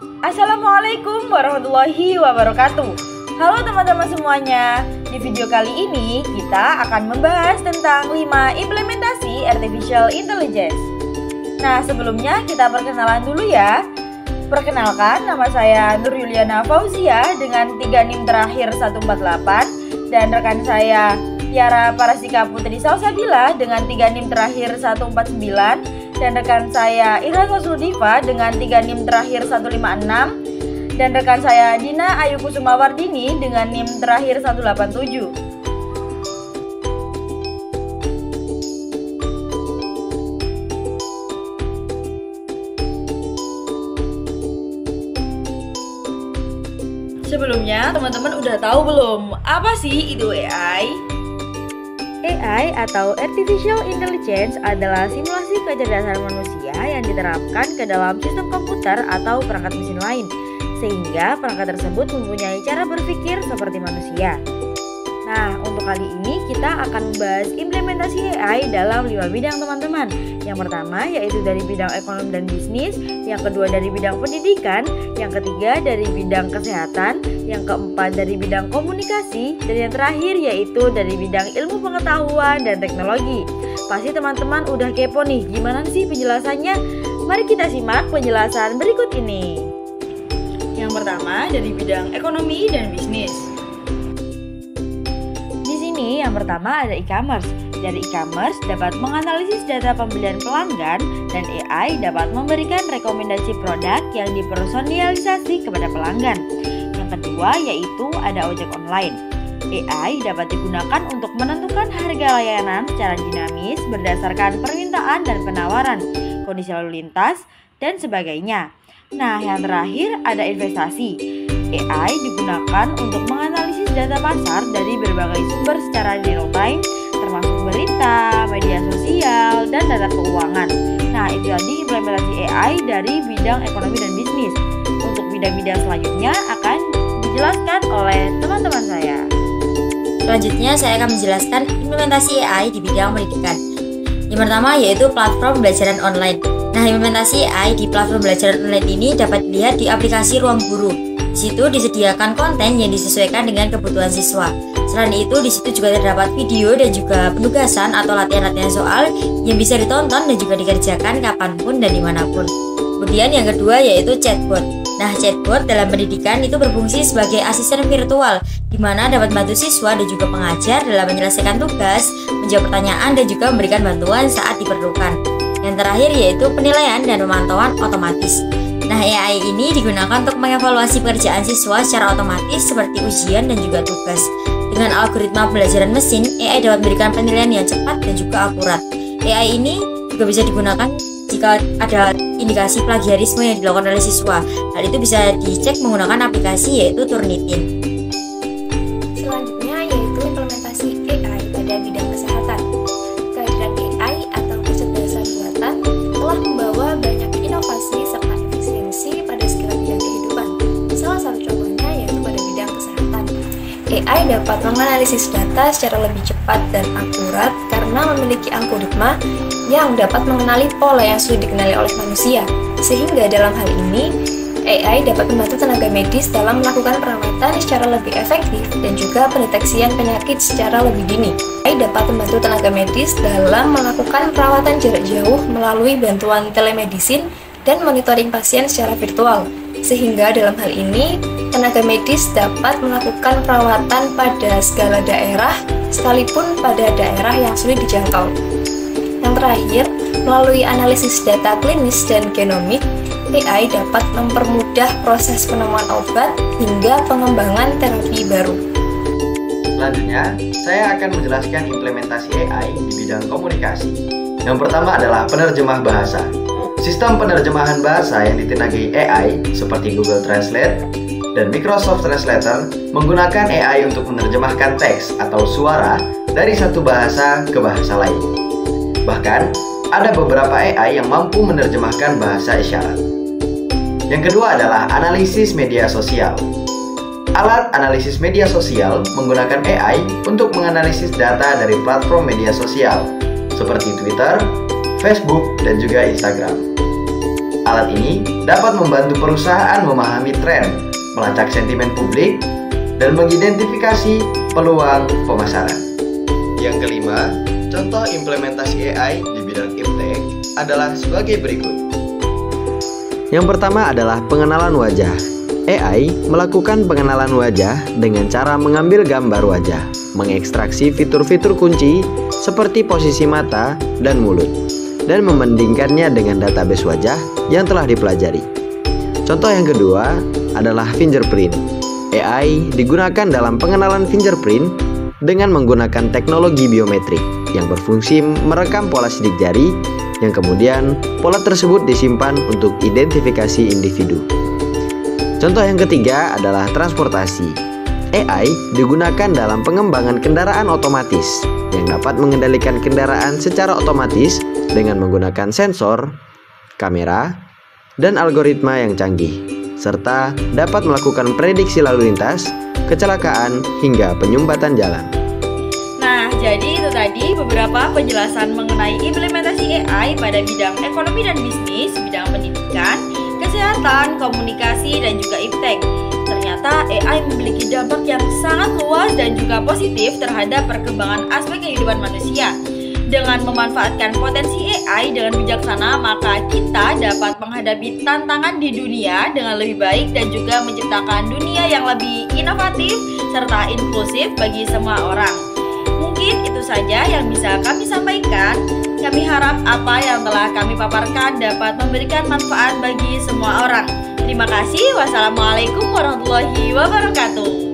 Assalamualaikum warahmatullahi wabarakatuh. Halo teman-teman semuanya. Di video kali ini kita akan membahas tentang 5 implementasi Artificial Intelligence. Nah, sebelumnya kita perkenalan dulu ya. Perkenalkan, nama saya Nur Yuliana Fauzia dengan 3 NIM terakhir 148 dan rekan saya Tiara Parastika Putri Salsabila dengan 3 NIM terakhir 149 dan rekan saya Irha Sosrudiva dengan 3 NIM terakhir 156 dan rekan saya Dina Ayu Kusuma Wardini dengan NIM terakhir 187. Sebelumnya teman-teman udah tahu belum apa sih itu AI? AI atau Artificial Intelligence adalah simulasi kecerdasan manusia yang diterapkan ke dalam sistem komputer atau perangkat mesin lain, sehingga perangkat tersebut mempunyai cara berpikir seperti manusia. Nah, untuk kali ini kita akan membahas implementasi AI dalam 5 bidang teman-teman. Yang pertama yaitu dari bidang ekonomi dan bisnis, yang kedua dari bidang pendidikan, yang ketiga dari bidang kesehatan, yang keempat dari bidang komunikasi, dan yang terakhir yaitu dari bidang ilmu pengetahuan dan teknologi. Pasti teman-teman udah kepo nih, gimana sih penjelasannya? Mari kita simak penjelasan berikut ini. Yang pertama dari bidang ekonomi dan bisnis. Di sini yang pertama ada e-commerce. Dari e-commerce dapat menganalisis data pembelian pelanggan dan AI dapat memberikan rekomendasi produk yang dipersonalisasi kepada pelanggan. Yang kedua yaitu ada ojek online. AI dapat digunakan untuk menentukan harga layanan secara dinamis berdasarkan permintaan dan penawaran, kondisi lalu lintas, dan sebagainya. Nah, yang terakhir ada investasi. AI digunakan untuk menganalisis data pasar dari berbagai sumber secara real time, termasuk berita, media sosial, dan data keuangan. Nah, itu tadi implementasi AI dari bidang ekonomi dan bisnis. Untuk bidang-bidang selanjutnya akan dijelaskan oleh teman-teman saya. Selanjutnya saya akan menjelaskan implementasi AI di bidang pendidikan. Yang pertama yaitu platform pembelajaran online. Nah, implementasi AI di platform pembelajaran online ini dapat dilihat di aplikasi Ruang Guru. Di situ disediakan konten yang disesuaikan dengan kebutuhan siswa. Selain itu, di situ juga terdapat video dan juga penugasan atau latihan-latihan soal yang bisa ditonton dan juga dikerjakan kapanpun dan dimanapun. Kemudian yang kedua yaitu chatbot. Nah, chatbot dalam pendidikan itu berfungsi sebagai asisten virtual, di mana dapat membantu siswa dan juga pengajar dalam menyelesaikan tugas, menjawab pertanyaan, dan juga memberikan bantuan saat diperlukan. Yang terakhir yaitu penilaian dan pemantauan otomatis. Nah, AI ini digunakan untuk mengevaluasi pekerjaan siswa secara otomatis seperti ujian dan juga tugas. Dengan algoritma pembelajaran mesin, AI dapat memberikan penilaian yang cepat dan juga akurat. AI ini juga bisa digunakan jika ada indikasi plagiarisme yang dilakukan oleh siswa. Hal itu bisa dicek menggunakan aplikasi yaitu Turnitin. Selanjutnya yaitu implementasi AI pada bidang kesehatan. Kehadiran AI atau kecerdasan buatan telah membawa banyak inovasi serta efisiensi pada segala bidang kehidupan. Salah satu contohnya yaitu pada bidang kesehatan. AI dapat menganalisis data secara lebih cepat dan akurat karena memiliki algoritma yang dapat mengenali pola yang sulit dikenali oleh manusia. Sehingga dalam hal ini, AI dapat membantu tenaga medis dalam melakukan perawatan secara lebih efektif dan juga pendeteksian penyakit secara lebih dini. AI dapat membantu tenaga medis dalam melakukan perawatan jarak jauh melalui bantuan telemedicine dan monitoring pasien secara virtual. Sehingga dalam hal ini, tenaga medis dapat melakukan perawatan pada segala daerah, sekalipun pada daerah yang sulit dijangkau. Yang terakhir, melalui analisis data klinis dan genomik, AI dapat mempermudah proses penemuan obat hingga pengembangan terapi baru. Selanjutnya, saya akan menjelaskan implementasi AI di bidang komunikasi. Yang pertama adalah penerjemah bahasa. Sistem penerjemahan bahasa yang ditenagai AI seperti Google Translate dan Microsoft Translator menggunakan AI untuk menerjemahkan teks atau suara dari satu bahasa ke bahasa lain. Bahkan, ada beberapa AI yang mampu menerjemahkan bahasa isyarat. Yang kedua adalah analisis media sosial. Alat analisis media sosial menggunakan AI untuk menganalisis data dari platform media sosial seperti Twitter, Facebook, dan juga Instagram. Alat ini dapat membantu perusahaan memahami tren, melacak sentimen publik, dan mengidentifikasi peluang pemasaran. Yang kelima, contoh implementasi AI di bidang iptek adalah sebagai berikut. Yang pertama adalah pengenalan wajah. AI melakukan pengenalan wajah dengan cara mengambil gambar wajah, mengekstraksi fitur-fitur kunci seperti posisi mata dan mulut, dan membandingkannya dengan database wajah yang telah dipelajari. Contoh yang kedua adalah fingerprint. AI digunakan dalam pengenalan fingerprint dengan menggunakan teknologi biometrik yang berfungsi merekam pola sidik jari, yang kemudian pola tersebut disimpan untuk identifikasi individu. Contoh yang ketiga adalah transportasi. AI digunakan dalam pengembangan kendaraan otomatis yang dapat mengendalikan kendaraan secara otomatis dengan menggunakan sensor, kamera, dan algoritma yang canggih, serta dapat melakukan prediksi lalu lintas, kecelakaan, hingga penyumbatan jalan. Nah, jadi itu tadi beberapa penjelasan mengenai implementasi AI pada bidang ekonomi dan bisnis, bidang pendidikan, kesehatan, komunikasi, dan juga iptek. Ternyata AI memiliki dampak yang sangat luas dan juga positif terhadap perkembangan aspek kehidupan manusia. Dengan memanfaatkan potensi AI dengan bijaksana, maka kita dapat menghadapi tantangan di dunia dengan lebih baik dan juga menciptakan dunia yang lebih inovatif serta inklusif bagi semua orang. Mungkin itu saja yang bisa kami sampaikan. Kami harap apa yang telah kami paparkan dapat memberikan manfaat bagi semua orang. Terima kasih. Wassalamualaikum warahmatullahi wabarakatuh.